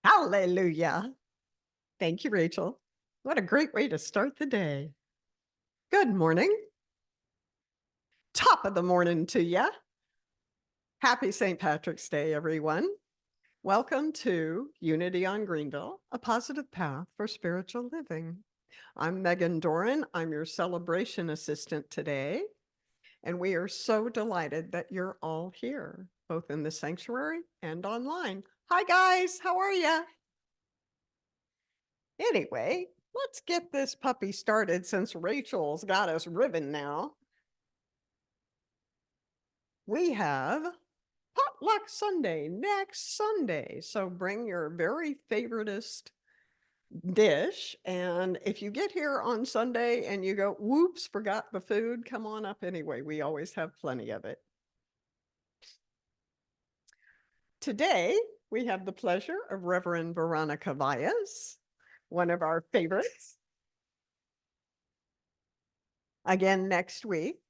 Hallelujah. Thank you, Rachel. What a great way to start the day. Good morning. Top of the morning to you. Happy St. Patrick's Day, everyone. Welcome to Unity on Greenville, a positive path for spiritual living. I'm Megan Doran. I'm your celebration assistant today. And we are so delighted that you're all here, both in the sanctuary and online. Hi, guys. How are you? Anyway, let's get this puppy started since Rachel's got us ribbon now. We have Potluck Sunday next Sunday. So bring your very favoritist dish. And if you get here on Sunday and you go, whoops, forgot the food, come on up anyway. We always have plenty of it. Today, we have the pleasure of Reverend Veronica Valles, one of our favorites. Again next week.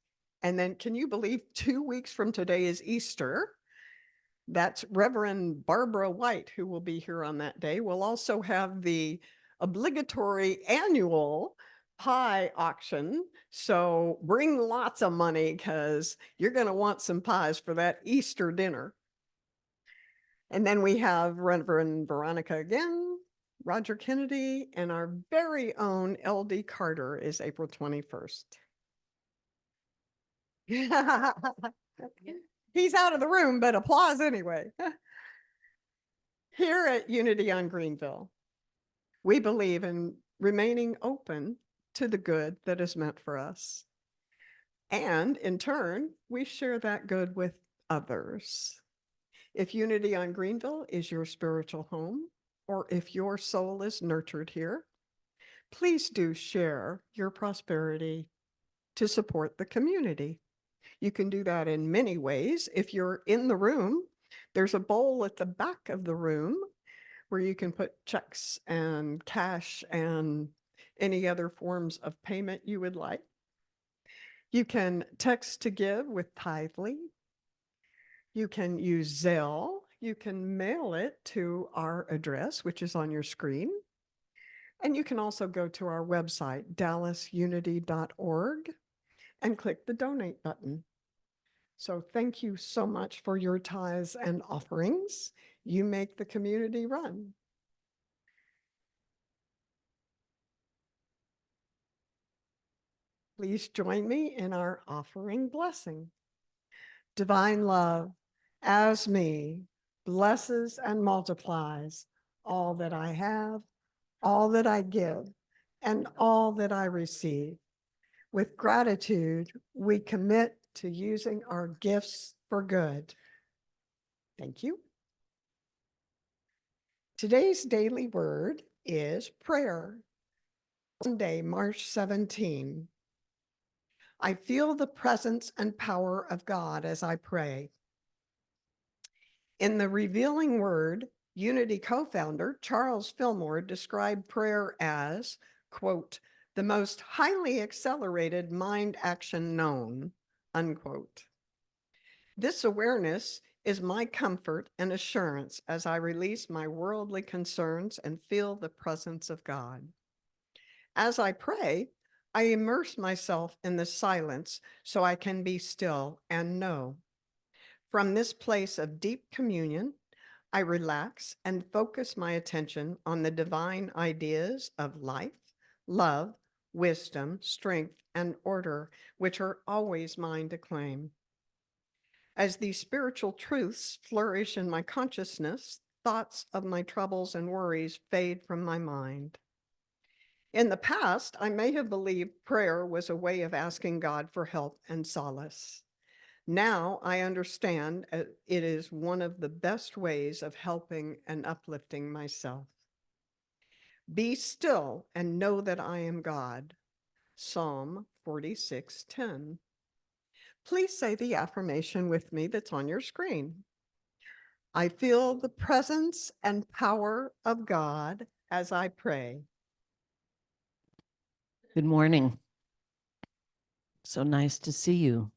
And then can you believe 2 weeks from today is Easter? That's Reverend Barbara White, who will be here on that day. We'll also have the obligatory annual pie auction. So bring lots of money because you're going to want some pies for that Easter dinner. And then we have Reverend Veronica again, Roger Kennedy, and our very own LD Carter is April 21st. He's out of the room, but applause anyway. Here at Unity on Greenville, we believe in remaining open to the good that is meant for us. And in turn, we share that good with others. If Unity on Greenville is your spiritual home, or if your soul is nurtured here, please do share your prosperity to support the community. You can do that in many ways. If you're in the room, there's a bowl at the back of the room where you can put checks and cash and any other forms of payment you would like. You can text to give with Tithely. You can use Zelle. You can mail it to our address, which is on your screen. And you can also go to our website, dallasunity.org, and click the donate button. So thank you so much for your tithes and offerings. You make the community run. Please join me in our offering blessing. Divine love, as me, blesses and multiplies all that I have, all that I give, and all that I receive. With gratitude, we commit to using our gifts for good. Thank you. Today's daily word is prayer. Sunday, March 17. I feel the presence and power of God as I pray. In the Revealing Word, Unity co-founder Charles Fillmore described prayer as, quote, the most highly accelerated mind action known, unquote. This awareness is my comfort and assurance as I release my worldly concerns and feel the presence of God. As I pray, I immerse myself in the silence so I can be still and know. From this place of deep communion, I relax and focus my attention on the divine ideas of life, love, wisdom, strength, and order, which are always mine to claim. As these spiritual truths flourish in my consciousness, thoughts of my troubles and worries fade from my mind. In the past, I may have believed prayer was a way of asking God for help and solace. Now I understand it is one of the best ways of helping and uplifting myself. Be still and know that I am God. Psalm 46:10. Please say the affirmation with me that's on your screen. I feel the presence and power of God as I pray. Good morning. So nice to see you.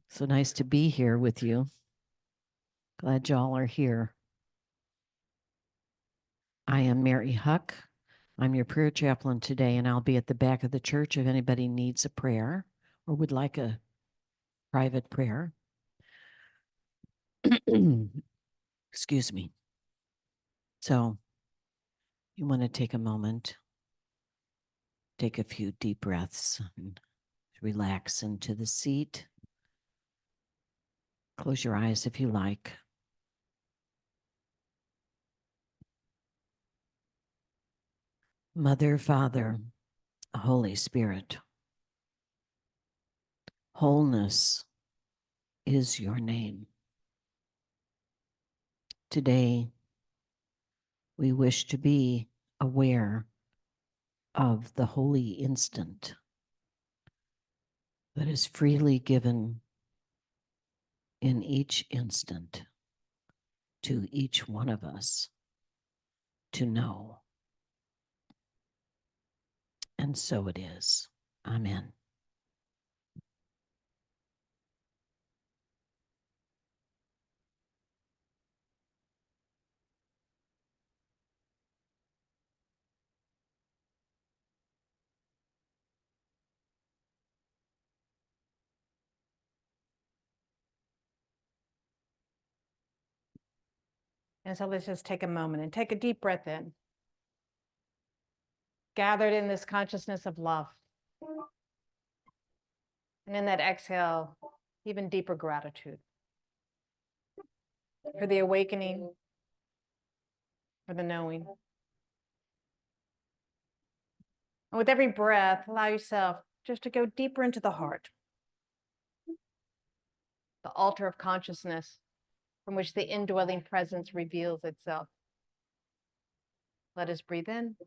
So nice to be here with you. Glad y'all are here. I am Mary Huck. I'm your prayer chaplain today, and I'll be at the back of the church if anybody needs a prayer or would like a private prayer. Excuse me. So you want to take a moment, take a few deep breaths, and relax into the seat. Close your eyes if you like. Mother, Father, Holy Spirit, wholeness is your name. Today, we wish to be aware of the holy instant that is freely given in each instant to each one of us to know. And so it is. Amen. And so let's just take a moment and take a deep breath in, gathered in this consciousness of love. And in that exhale, even deeper gratitude for the awakening, for the knowing. And with every breath, allow yourself just to go deeper into the heart, the altar of consciousness from which the indwelling presence reveals itself. Let us breathe in.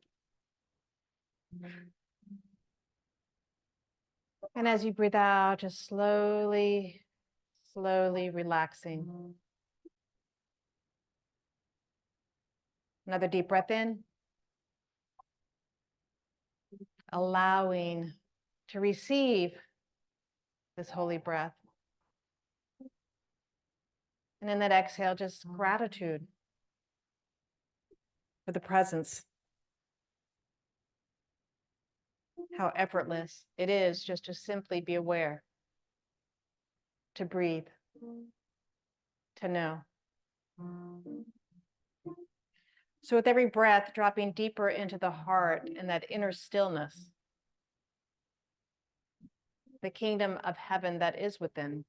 And as you breathe out, just slowly, slowly relaxing. Another deep breath in. Allowing to receive this holy breath. And in that exhale, just gratitude for the presence. How effortless it is just to simply be aware, to breathe, to know. So with every breath, dropping deeper into the heart and that inner stillness, the kingdom of heaven that is within.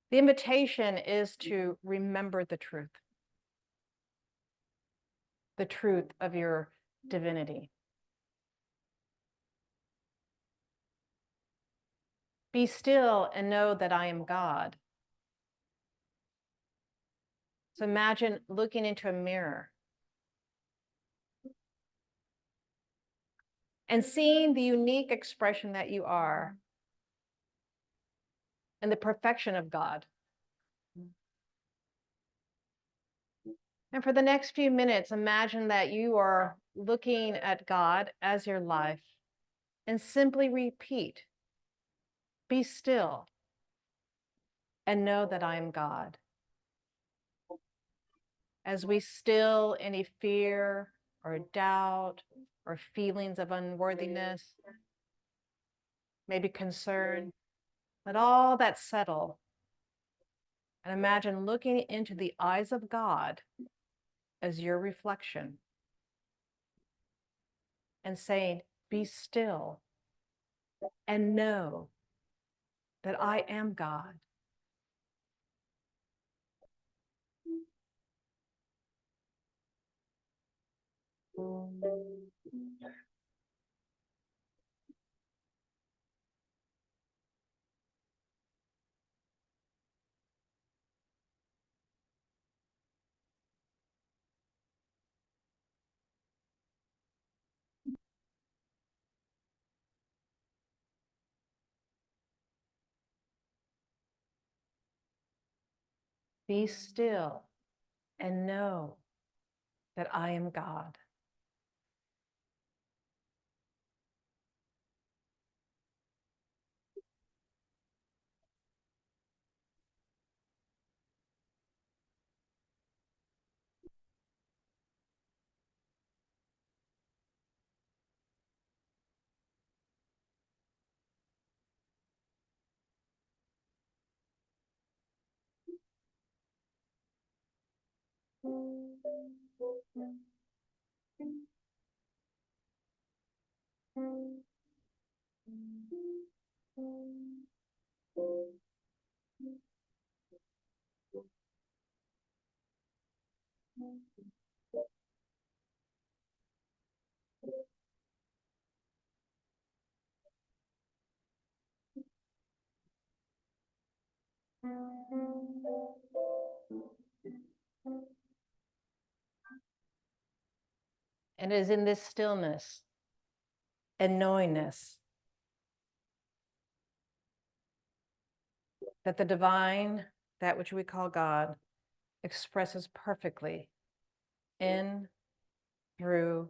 The invitation is to remember the truth of your divinity. Be still and know that I am God. So imagine looking into a mirror and seeing the unique expression that you are and the perfection of God. And for the next few minutes, imagine that you are looking at God as your life and simply repeat, be still and know that I am God. As we still any fear or doubt or feelings of unworthiness, maybe concern, let all that settle. And imagine looking into the eyes of God as your reflection and saying, be still and know that I am God. Be still and know that I am God. And it is in this stillness and knowingness that the divine, that which we call God, expresses perfectly in, through,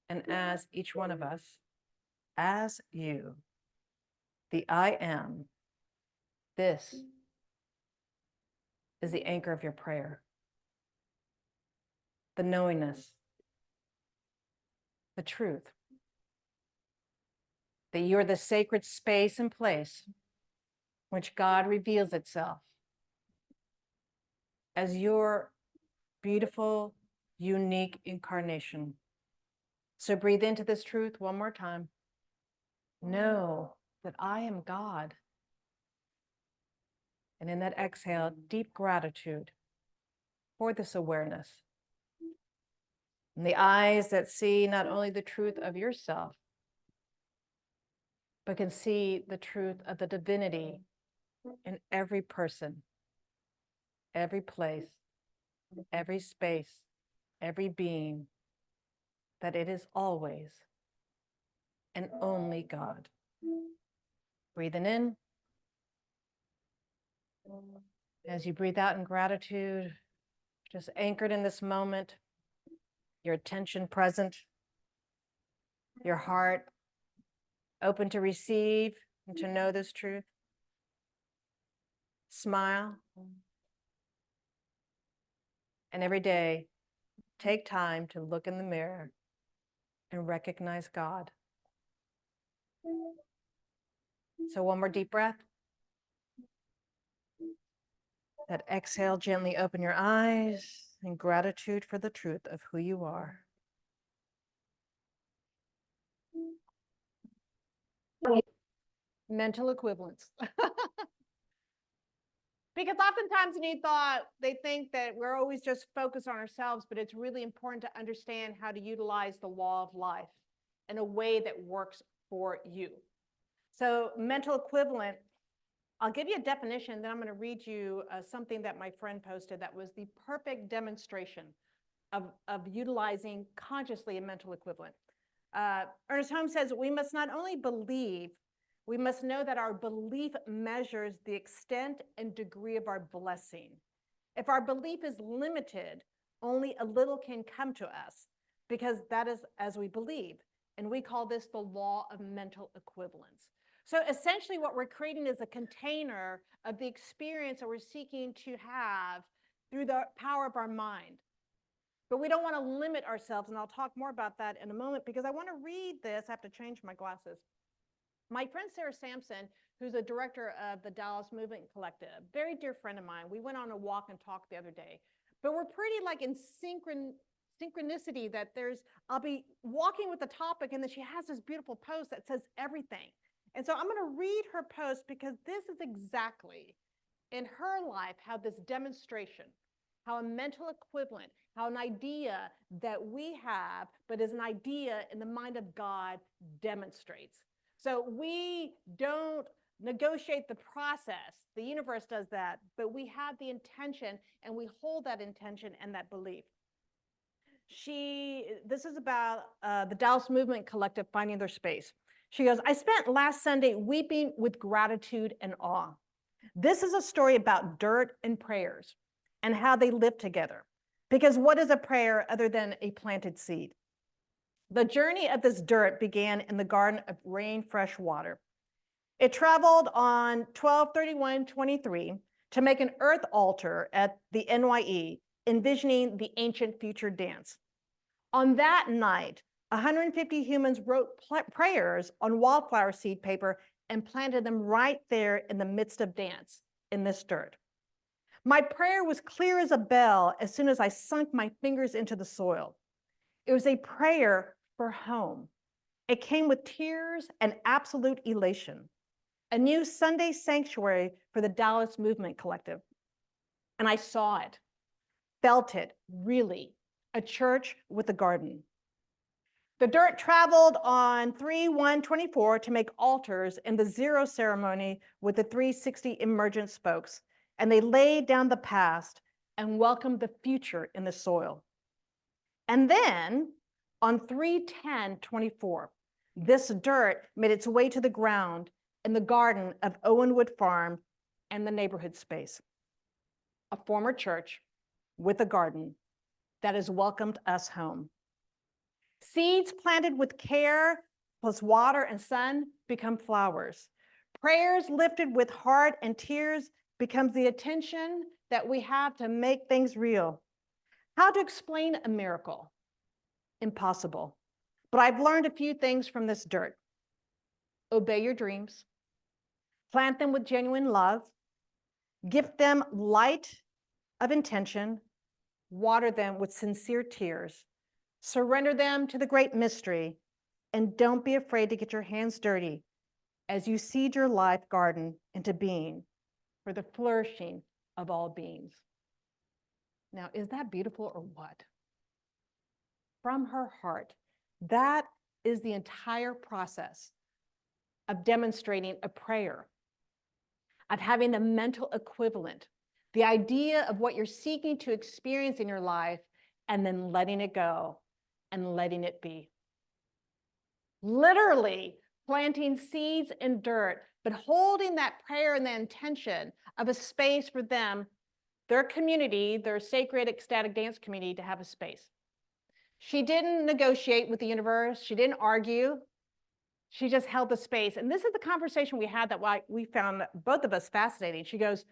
and as each one of us, as you, the I am. This is the anchor of your prayer, the knowingness, the truth, that you're the sacred space and place which God reveals itself as your beautiful, unique incarnation. So breathe into this truth one more time. Know that I am God. And in that exhale, deep gratitude for this awareness. And the eyes that see not only the truth of yourself, but can see the truth of the divinity in every person, every place, every space, every being, that it is always and only God. Breathing in. As you breathe out in gratitude, just anchored in this moment, your attention present, your heart open to receive and to know this truth. Smile. And every day, take time to look in the mirror and recognize God. So one more deep breath. That exhale, gently open your eyes in gratitude for the truth of who you are. Mental equivalence. Because oftentimes they think that we're always just focused on ourselves, but it's really important to understand how to utilize the law of life in a way that works for you. So mental equivalent, I'll give you a definition, then I'm going to read you something that my friend posted that was the perfect demonstration of utilizing consciously a mental equivalent. Ernest Holmes says, we must not only believe, we must know that our belief measures the extent and degree of our blessing. If our belief is limited, only a little can come to us, because that is as we believe. And we call this the law of mental equivalence. So essentially what we're creating is a container of the experience that we're seeking to have through the power of our mind. But we don't want to limit ourselves, and I'll talk more about that in a moment, because I want to read this. I have to change my glasses. My friend Sarah Sampson, who's a director of the Dallas Movement Collective, very dear friend of mine, we went on a walk and talked the other day. But we're pretty like in synchronicity that I'll be walking with the topic, and then she has this beautiful post that says everything. And so I'm going to read her post, because this is exactly in her life how this demonstration, how a mental equivalent, how an idea that we have, but is an idea in the mind of God, demonstrates. So we don't negotiate the process. The universe does that, but we have the intention, and we hold that intention and that belief. This is about the Dallas Movement Collective finding their space. She goes, I spent last Sunday weeping with gratitude and awe. This is a story about dirt and prayers and how they live together. Because what is a prayer other than a planted seed? The journey of this dirt began in the Garden of Rain Fresh Water. It traveled on 12/31/23 to make an earth altar at the NYE, envisioning the ancient future dance. On that night, 150 humans wrote prayers on wildflower seed paper and planted them right there in the midst of dance in this dirt. My prayer was clear as a bell as soon as I sunk my fingers into the soil. It was a prayer for home. It came with tears and absolute elation. A new Sunday sanctuary for the Dallas Movement Collective. And I saw it, felt it, really, a church with a garden. The dirt traveled on 3/1/24 to make altars in the zero ceremony with the 360 emergent spokes. and they laid down the past and welcomed the future in the soil. And then on 3/10/24, this dirt made its way to the ground in the garden of Owenwood Farm and the neighborhood space, a former church with a garden that has welcomed us home. Seeds planted with care plus water and sun become flowers. Prayers lifted with heart and tears becomes the attention that we have to make things real. How to explain a miracle? Impossible. But I've learned a few things from this dirt. Obey your dreams. Plant them with genuine love. Gift them light of intention. Water them with sincere tears. Surrender them to the great mystery. And don't be afraid to get your hands dirty as you seed your life garden into being for the flourishing of all beings. Now, is that beautiful or what? From her heart. That is the entire process of demonstrating a prayer, of having the mental equivalent, the idea of what you're seeking to experience in your life, and then letting it go and letting it be. Literally planting seeds in dirt, but holding that prayer and the intention of a space for them, their community, their sacred ecstatic dance community, to have a space. She didn't negotiate with the universe. She didn't argue. She just held the space. And this is the conversation we had that we found both of us fascinating. She goes,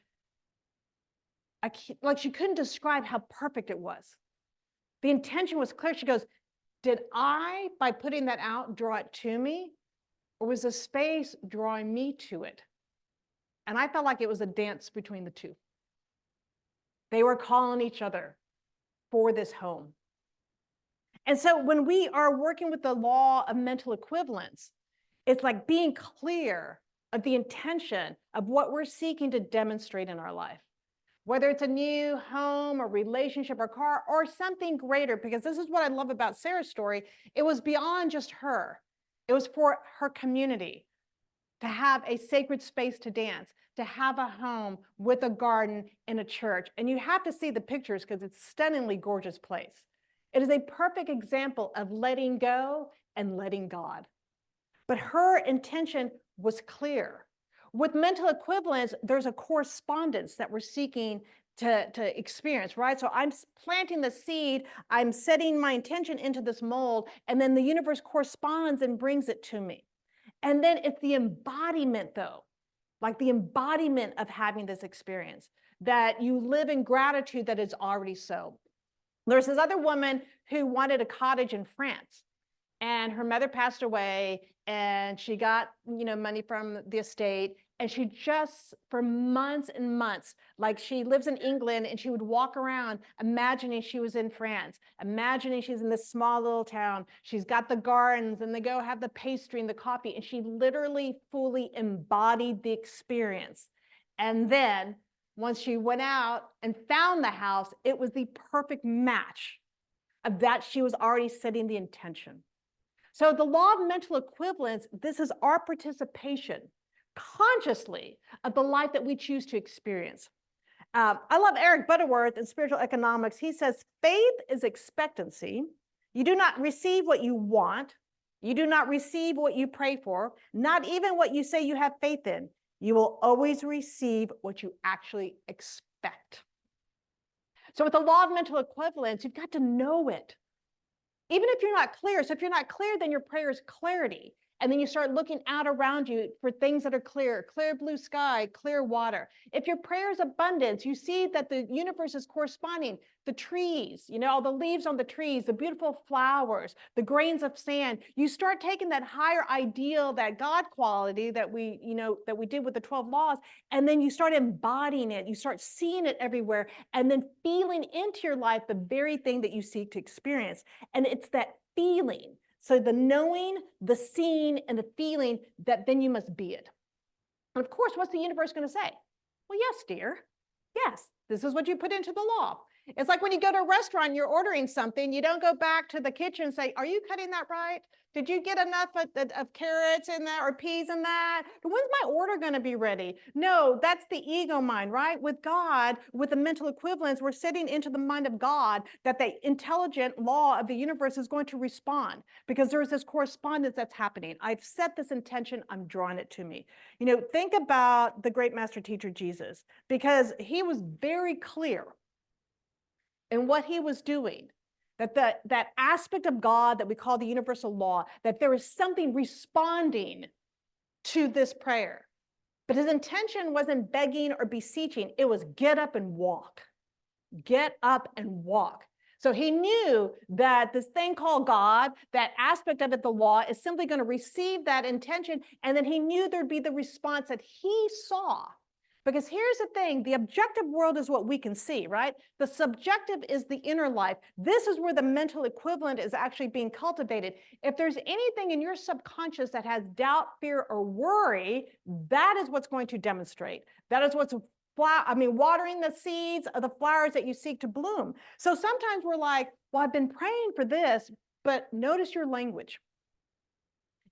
like she couldn't describe how perfect it was. The intention was clear. She goes, did I, by putting that out, draw it to me? Or was the space drawing me to it? And I felt like it was a dance between the two. They were calling each other for this home. And so when we are working with the law of mental equivalence, it's like being clear of the intention of what we're seeking to demonstrate in our life. Whether it's a new home or relationship or car or something greater, because this is what I love about Sarah's story. It was beyond just her. It was for her community to have a sacred space to dance, to have a home with a garden in a church. And you have to see the pictures because it's a stunningly gorgeous place. It is a perfect example of letting go and letting God. But her intention was clear. With mental equivalence, there's a correspondence that we're seeking to experience, right? So I'm planting the seed, I'm setting my intention into this mold, and then the universe corresponds and brings it to me. And then it's the embodiment, though, like the embodiment of having this experience, that you live in gratitude that it's already so. There's this other woman who wanted a cottage in France, and her mother passed away, and she got, money from the estate, and she just, for months and months, like she lives in England, and she would walk around imagining she was in France, imagining she's in this small little town. She's got the gardens, and they go have the pastry and the coffee, and she literally fully embodied the experience. And then once she went out and found the house, it was the perfect match of that she was already setting the intention. So the law of mental equivalence, this is our participation consciously of the life that we choose to experience. I love Eric Butterworth in Spiritual Economics. He says, faith is expectancy. You do not receive what you want. You do not receive what you pray for, not even what you say you have faith in. You will always receive what you actually expect. So with the law of mental equivalence, you've got to know it. Even if you're not clear. So if you're not clear, then your prayer is clarity. And then you start looking out around you for things that are clear blue sky, clear water. If your prayer is abundance, you see that the universe is corresponding. The trees, all the leaves on the trees, the beautiful flowers, the grains of sand. You start taking that higher ideal, that God quality that we did with the 12 laws, and then you start embodying it. You start seeing it everywhere, and then feeling into your life the very thing that you seek to experience. And it's that feeling. So the knowing, the seeing, and the feeling that then you must be it. And of course, what's the universe going to say? Well, yes, dear. Yes, this is what you put into the law. It's like when you go to a restaurant, you're ordering something, you don't go back to the kitchen and say, are you cutting that right? Did you get enough of carrots in that or peas in that? When's my order going to be ready? No, that's the ego mind, right? With God, with the mental equivalence, we're setting into the mind of God that the intelligent law of the universe is going to respond because there's this correspondence that's happening. I've set this intention, I'm drawing it to me. You know, think about the great master teacher Jesus, because he was very clear in what he was doing, that that aspect of God that we call the universal law, that there is something responding to this prayer. But his intention wasn't begging or beseeching. It was get up and walk. Get up and walk. So he knew that this thing called God, that aspect of it, the law, is simply going to receive that intention. And then he knew there'd be the response that he saw. Because here's the thing, the objective world is what we can see, right? The subjective is the inner life. This is where the mental equivalent is actually being cultivated. If there's anything in your subconscious that has doubt, fear, or worry, that is what's going to demonstrate. That is what's watering the seeds of the flowers that you seek to bloom. So sometimes we're like, well, I've been praying for this, but notice your language.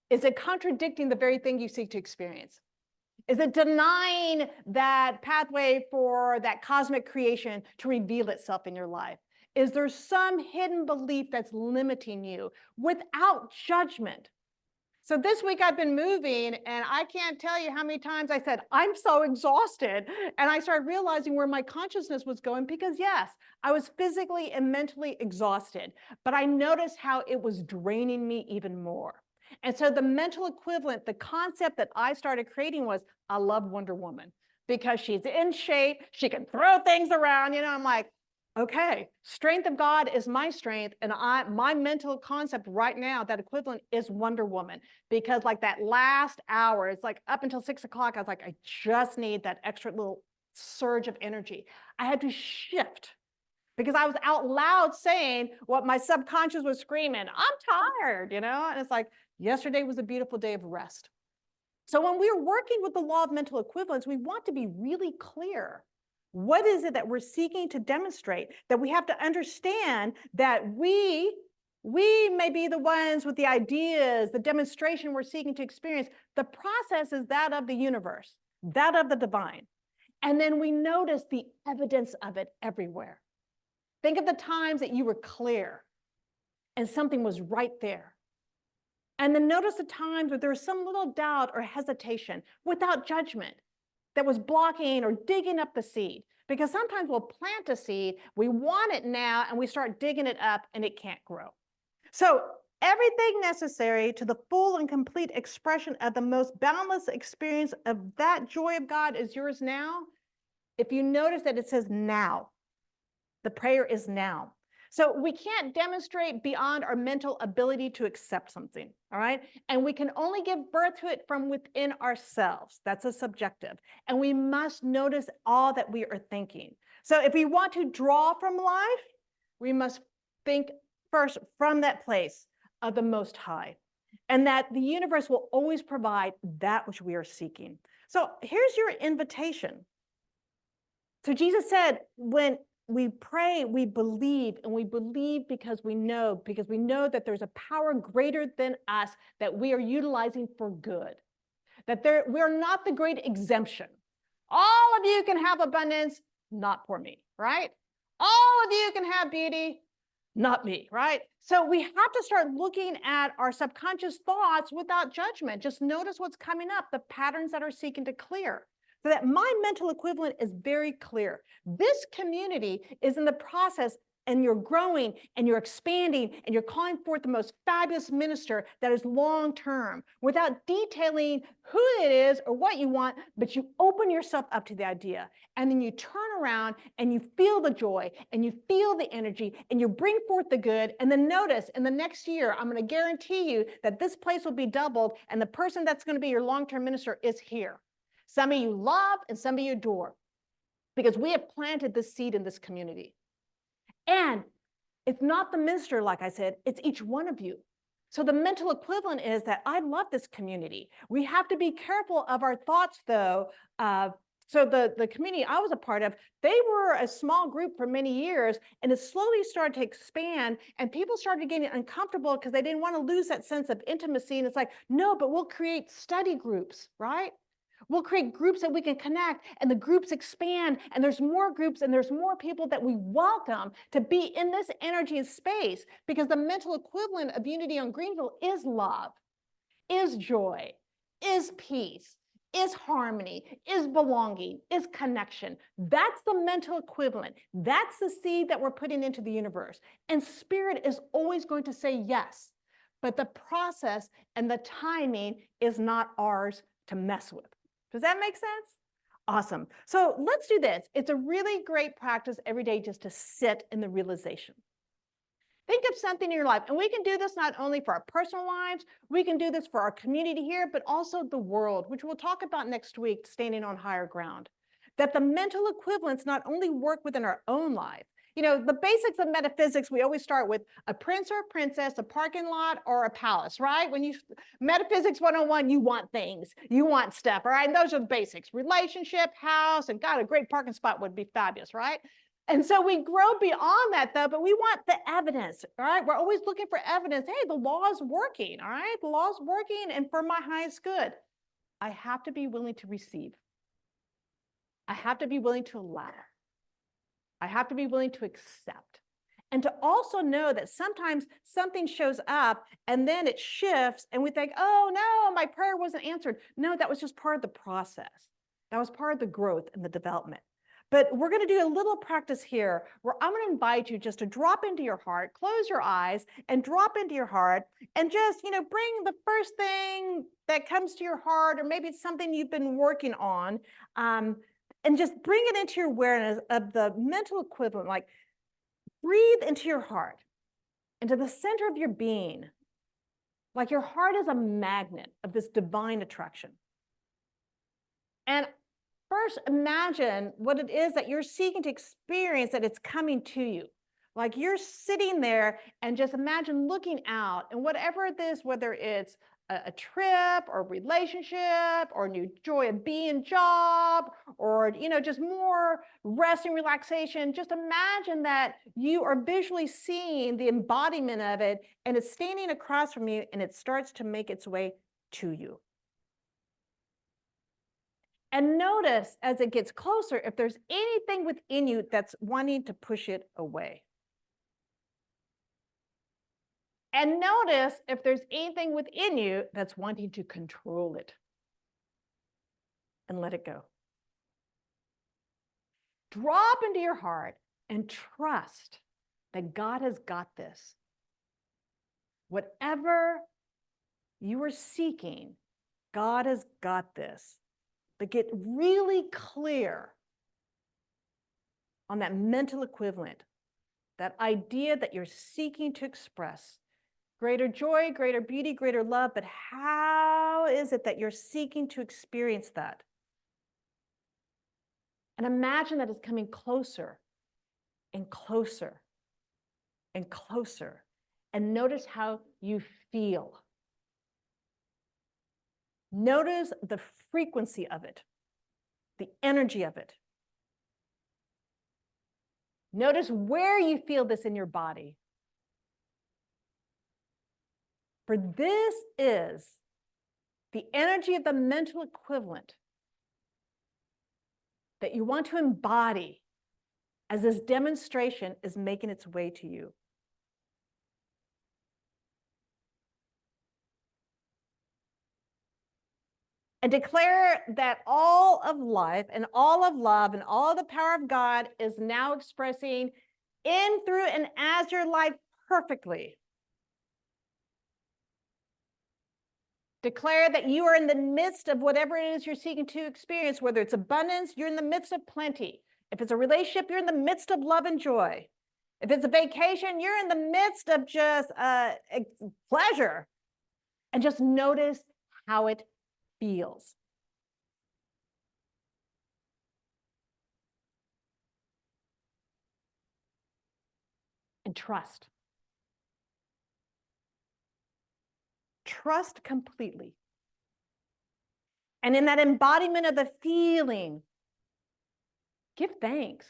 Is it contradicting the very thing you seek to experience? Is it denying that pathway for that cosmic creation to reveal itself in your life? Is there some hidden belief that's limiting you without judgment? So this week I've been moving, and I can't tell you how many times I said, I'm so exhausted. And I started realizing where my consciousness was going because yes, I was physically and mentally exhausted, but I noticed how it was draining me even more. And so the mental equivalent, the concept that I started creating was, I love Wonder Woman because she's in shape, she can throw things around, you know, I'm like, okay, strength of God is my strength. And my mental concept right now, that equivalent is Wonder Woman, because like that last hour, it's like up until 6 o'clock, I was like, I just need that extra little surge of energy. I had to shift because I was out loud saying what my subconscious was screaming, I'm tired, you know? And it's like, yesterday was a beautiful day of rest. So when we're working with the law of mental equivalence, we want to be really clear. What is it that we're seeking to demonstrate? That we have to understand that we may be the ones with the ideas, the demonstration we're seeking to experience. The process is that of the universe, that of the divine. And then we notice the evidence of it everywhere. Think of the times that you were clear and something was right there. And then notice the times where there was some little doubt or hesitation without judgment that was blocking or digging up the seed. Because sometimes we'll plant a seed, we want it now, and we start digging it up and it can't grow. So everything necessary to the full and complete expression of the most boundless experience of that joy of God is yours now. If you notice that it says now, the prayer is now. So we can't demonstrate beyond our mental ability to accept something, all right? And we can only give birth to it from within ourselves. That's a subjective. And we must notice all that we are thinking. So if we want to draw from life, we must think first from that place of the Most High, and that the universe will always provide that which we are seeking. So here's your invitation. So Jesus said, when we pray, we believe, and we believe because we know that there's a power greater than us that we are utilizing for good, that we're not the great exemption. All of you can have abundance, not for me, right? All of you can have beauty, not me, right? So we have to start looking at our subconscious thoughts without judgment. Just notice what's coming up, the patterns that are seeking to clear. So that my mental equivalent is very clear. This community is in the process, and you're growing and you're expanding and you're calling forth the most fabulous minister that is long-term without detailing who it is or what you want, but you open yourself up to the idea. And then you turn around and you feel the joy and you feel the energy and you bring forth the good. And then notice in the next year, I'm going to guarantee you that this place will be doubled and the person that's going to be your long-term minister is here. Some of you love and some of you adore, because we have planted this seed in this community. And it's not the minister, like I said, it's each one of you. So the mental equivalent is that I love this community. We have to be careful of our thoughts, though, of So the community I was a part of, they were a small group for many years, and it slowly started to expand, and people started getting uncomfortable because they didn't want to lose that sense of intimacy. And it's like, no, but we'll create study groups, right? We'll create groups that we can connect, and the groups expand, and there's more groups, and there's more people that we welcome to be in this energy and space, because the mental equivalent of unity on Greenville is love, is joy, is peace, is harmony, is belonging, is connection. That's the mental equivalent. That's the seed that we're putting into the universe. And spirit is always going to say yes, but the process and the timing is not ours to mess with. Does that make sense? Awesome. So let's do this. It's a really great practice every day just to sit in the realization. Think of something in your life, and we can do this not only for our personal lives, we can do this for our community here, but also the world, which we'll talk about next week, standing on higher ground. That the mental equivalents not only work within our own life. You know, the basics of metaphysics, we always start with a prince or a princess, a parking lot or a palace, right? When you, metaphysics 101, you want things, you want stuff, all right? And those are the basics, relationship, house, and God, a great parking spot would be fabulous, right? And so we grow beyond that, though, but we want the evidence, all right? We're always looking for evidence. Hey, the law is working, all right? The law is working and for my highest good. I have to be willing to receive. I have to be willing to allow. I have to be willing to accept. And to also know that sometimes something shows up and then it shifts and we think, oh, no, my prayer wasn't answered. No, that was just part of the process. That was part of the growth and the development. But we're going to do a little practice here where I'm going to invite you just to drop into your heart, close your eyes and drop into your heart and just, bring the first thing that comes to your heart, or maybe it's something you've been working on, and just bring it into your awareness of the mental equivalent. Like, breathe into your heart, into the center of your being. Like your heart is a magnet of this divine attraction. And first, imagine what it is that you're seeking to experience, that it's coming to you. Like you're sitting there and just imagine looking out, and whatever it is, whether it's a trip or relationship or new joy of being job or, just more rest and relaxation, just imagine that you are visually seeing the embodiment of it and it's standing across from you and it starts to make its way to you. And notice as it gets closer, if there's anything within you that's wanting to push it away. And notice if there's anything within you that's wanting to control it. And let it go. Drop into your heart and trust that God has got this. Whatever you are seeking, God has got this. But get really clear on that mental equivalent, that idea that you're seeking to express. Greater joy, greater beauty, greater love, but how is it that you're seeking to experience that? And imagine that it's coming closer and closer and closer. And notice how you feel. Notice the frequency of it, the energy of it. Notice where you feel this in your body. For this is the energy of the mental equivalent that you want to embody as this demonstration is making its way to you. And declare that all of life and all of love and all the power of God is now expressing in, through, and as your life perfectly. Declare that you are in the midst of whatever it is you're seeking to experience, whether it's abundance, you're in the midst of plenty. If it's a relationship, you're in the midst of love and joy. If it's a vacation, you're in the midst of just pleasure. And just notice how it feels. And trust. Trust completely. And in that embodiment of the feeling, Give thanks.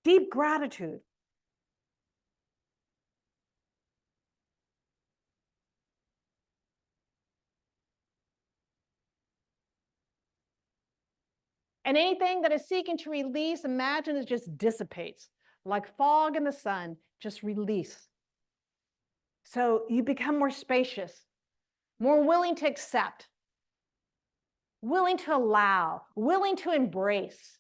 Deep gratitude. And anything that is seeking to release, imagine it just dissipates like fog in the sun, just release. So you become more spacious, more willing to accept, willing to allow, willing to embrace.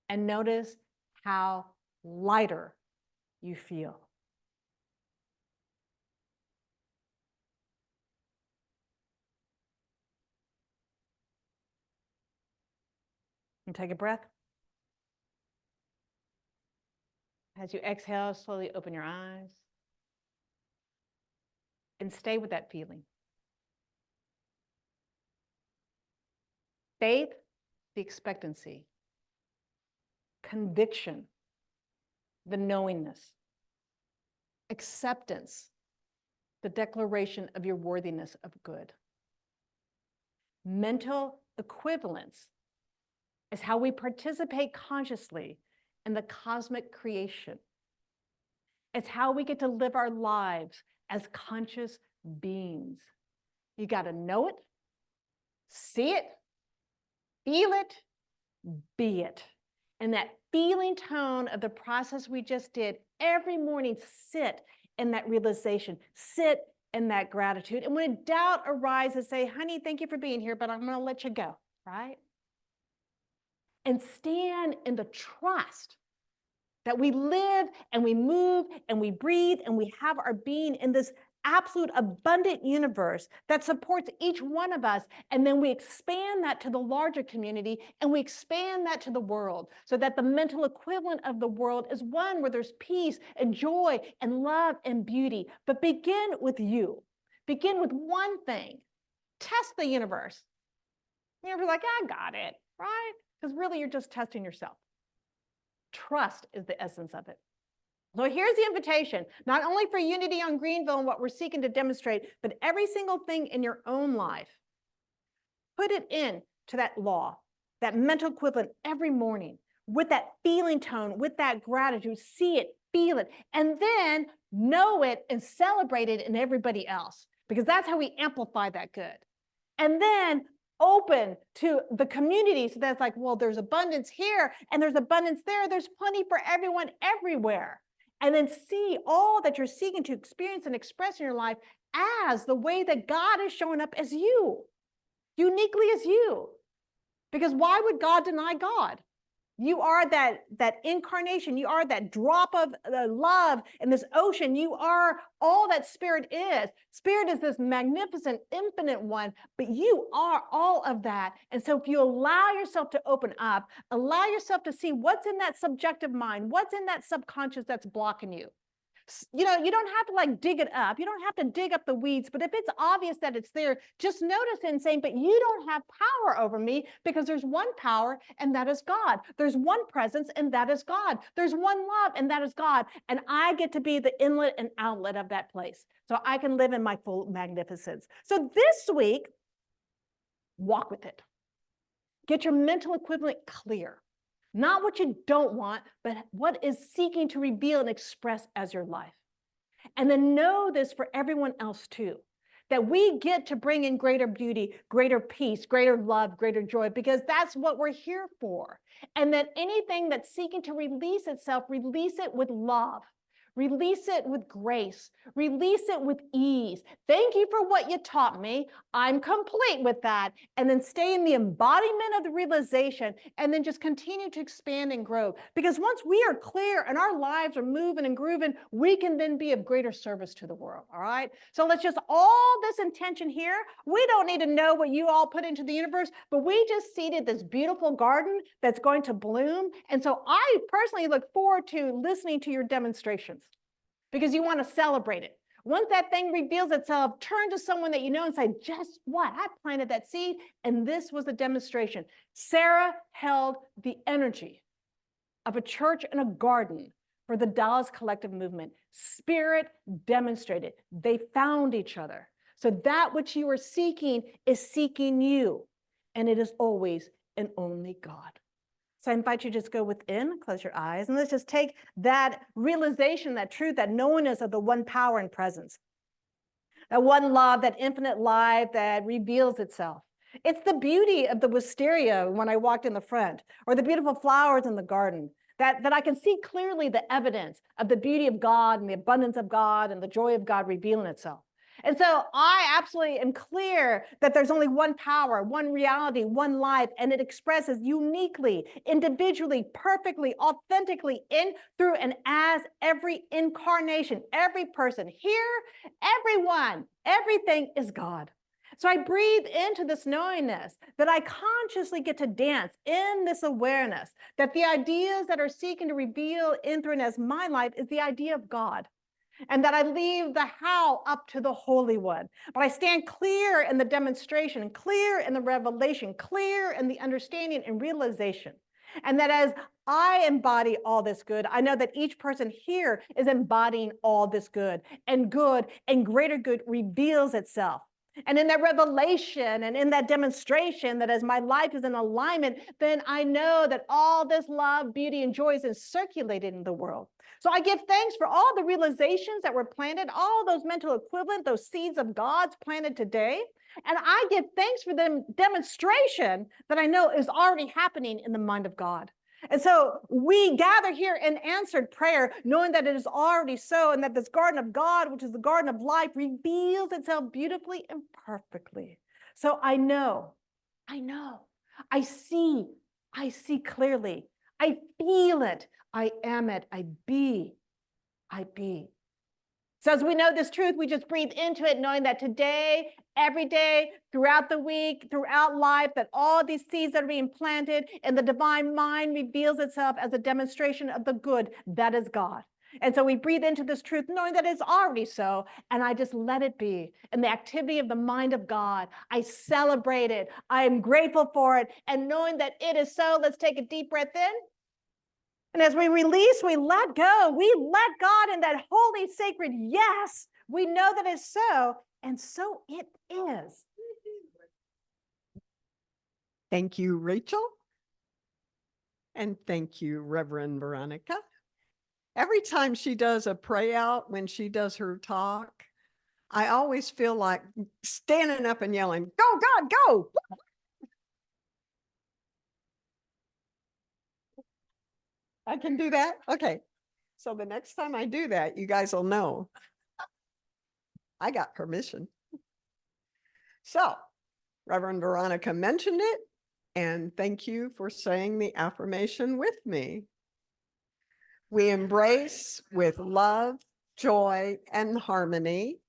And notice how lighter you feel. And take a breath. As you exhale, slowly open your eyes and stay with that feeling. Faith, the expectancy. Conviction, the knowingness. Acceptance, the declaration of your worthiness of good. Mental equivalence is how we participate consciously in the cosmic creation. It's how we get to live our lives as conscious beings. You got to know it, see it, feel it, be it. And that feeling tone of the process we just did every morning, sit in that realization, sit in that gratitude. And when doubt arises, say, honey, thank you for being here, but I'm going to let you go, right? And stand in the trust that we live and we move and we breathe and we have our being in this absolute abundant universe that supports each one of us. And then we expand that to the larger community and we expand that to the world so that the mental equivalent of the world is one where there's peace and joy and love and beauty. But begin with you. Begin with one thing. Test the universe. You're like, I got it, right? Because really you're just testing yourself. Trust is the essence of it. So here's the invitation, not only for unity on Greenville and what we're seeking to demonstrate, but every single thing in your own life. Put it in to that law, that mental equivalent every morning with that feeling tone, with that gratitude, see it, feel it, and then know it and celebrate it in everybody else, because that's how we amplify that good. And then open to the community so that's like, well, there's abundance here and there's abundance there. There's plenty for everyone everywhere. And then see all that you're seeking to experience and express in your life as the way that God is showing up as you, uniquely as you. Because why would God deny God? You are that incarnation. You are that drop of love in this ocean. You are all that spirit is. Spirit is this magnificent, infinite one, but you are all of that. And so if you allow yourself to open up, allow yourself to see what's in that subjective mind, what's in that subconscious that's blocking you. You know, you don't have to like dig it up. You don't have to dig up the weeds, but if it's obvious that it's there, just notice it and say, but you don't have power over me because there's one power and that is God. There's one presence and that is God. There's one love and that is God. And I get to be the inlet and outlet of that place. So I can live in my full magnificence. So this week, walk with it. Get your mental equivalent clear. Not what you don't want, but what is seeking to reveal and express as your life. And then know this for everyone else too, that we get to bring in greater beauty, greater peace, greater love, greater joy, because that's what we're here for. And that anything that's seeking to release itself, release it with love. Release it with grace. Release it with ease. Thank you for what you taught me. I'm complete with that. And then stay in the embodiment of the realization and then just continue to expand and grow. Because once we are clear and our lives are moving and grooving, we can then be of greater service to the world. All right. So let's just all this intention here. We don't need to know what you all put into the universe, but we just seeded this beautiful garden that's going to bloom. And so I personally look forward to listening to your demonstrations, because you want to celebrate it. Once that thing reveals itself, turn to someone that you know and say, just what? I planted that seed, and this was a demonstration. Sarah held the energy of a church and a garden for the Dallas Collective Movement. Spirit demonstrated. They found each other. So that which you are seeking is seeking you. and it is always and only God. So I invite you to just go within, close your eyes, and let's just take that realization, that truth, that knowingness of the one power and presence, that one love, that infinite life that reveals itself. It's the beauty of the wisteria when I walked in the front, or the beautiful flowers in the garden, that I can see clearly the evidence of the beauty of God and the abundance of God and the joy of God revealing itself. And so I absolutely am clear that there's only one power, one reality, one life, and it expresses uniquely, individually, perfectly, authentically in, through, and as every incarnation, every person here, everyone, everything is God. So I breathe into this knowingness that I consciously get to dance in this awareness that the ideas that are seeking to reveal in, through, and as my life is the idea of God. And that I leave the how up to the Holy One. But I stand clear in the demonstration, clear in the revelation, clear in the understanding and realization. And that as I embody all this good, I know that each person here is embodying all this good and greater good reveals itself. And in that revelation and in that demonstration, that as my life is in alignment, then I know that all this love, beauty, and joy is circulated in the world. So I give thanks for all the realizations that were planted, all those mental equivalent, those seeds of God's planted today. And I give thanks for the demonstration that I know is already happening in the mind of God. And so we gather here in answered prayer, knowing that it is already so, and that this garden of God, which is the garden of life, reveals itself beautifully and perfectly. So I know, I see clearly, I feel it, I am it, I be. So as we know this truth, we just breathe into it, knowing that today, every day, throughout the week, throughout life, that all these seeds that are being planted in the divine mind reveals itself as a demonstration of the good that is God. And so we breathe into this truth, knowing that it's already so, and I just let it be. In the activity of the mind of God, I celebrate it. I am grateful for it. And knowing that it is so, let's take a deep breath in. And as we release, we let go. We let God in that holy, sacred yes. We know that it's so, and so it is. Thank you, Rachel. And thank you, Reverend Veronica. Every time she does a pray out, when she does her talk, I always feel like standing up and yelling, "Go, God, go!" I can do that? Okay. So the next time I do that, you guys will know I got permission. So Reverend Veronica mentioned it, and thank you for saying the affirmation with me. We embrace with love, joy, and harmony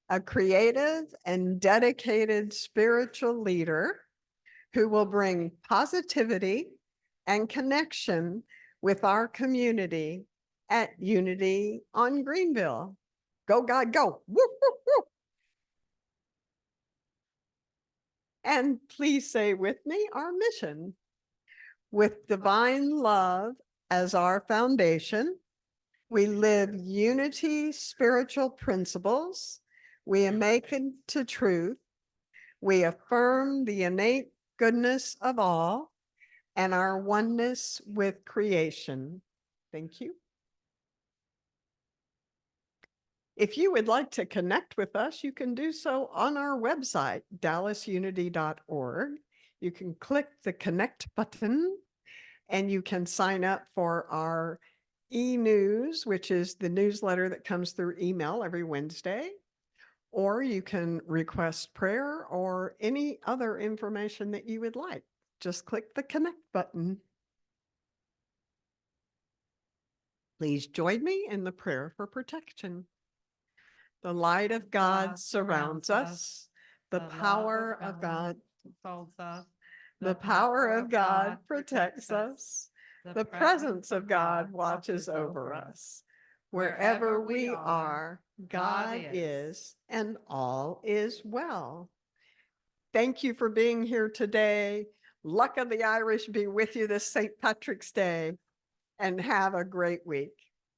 a creative and dedicated spiritual leader who will bring positivity and connection with our community at Unity on Greenville. Go, God, go. Woo, woo, woo. And please say with me our mission. With divine love as our foundation, we live unity spiritual principles. We awaken to truth. We affirm the innate goodness of all and our oneness with creation. Thank you. If you would like to connect with us, you can do so on our website, dallasunity.org. You can click the connect button and you can sign up for our e-news, which is the newsletter that comes through email every Wednesday. Or you can request prayer or any other information that you would like. Just click the connect button. Please join me in the prayer for protection. The light of God surrounds us. The power of God holds us. The power of God protects us. The presence of God watches over us. Wherever we are, God is, and all is well. Thank you for being here today. Luck of the Irish be with you this St. Patrick's Day, and have a great week.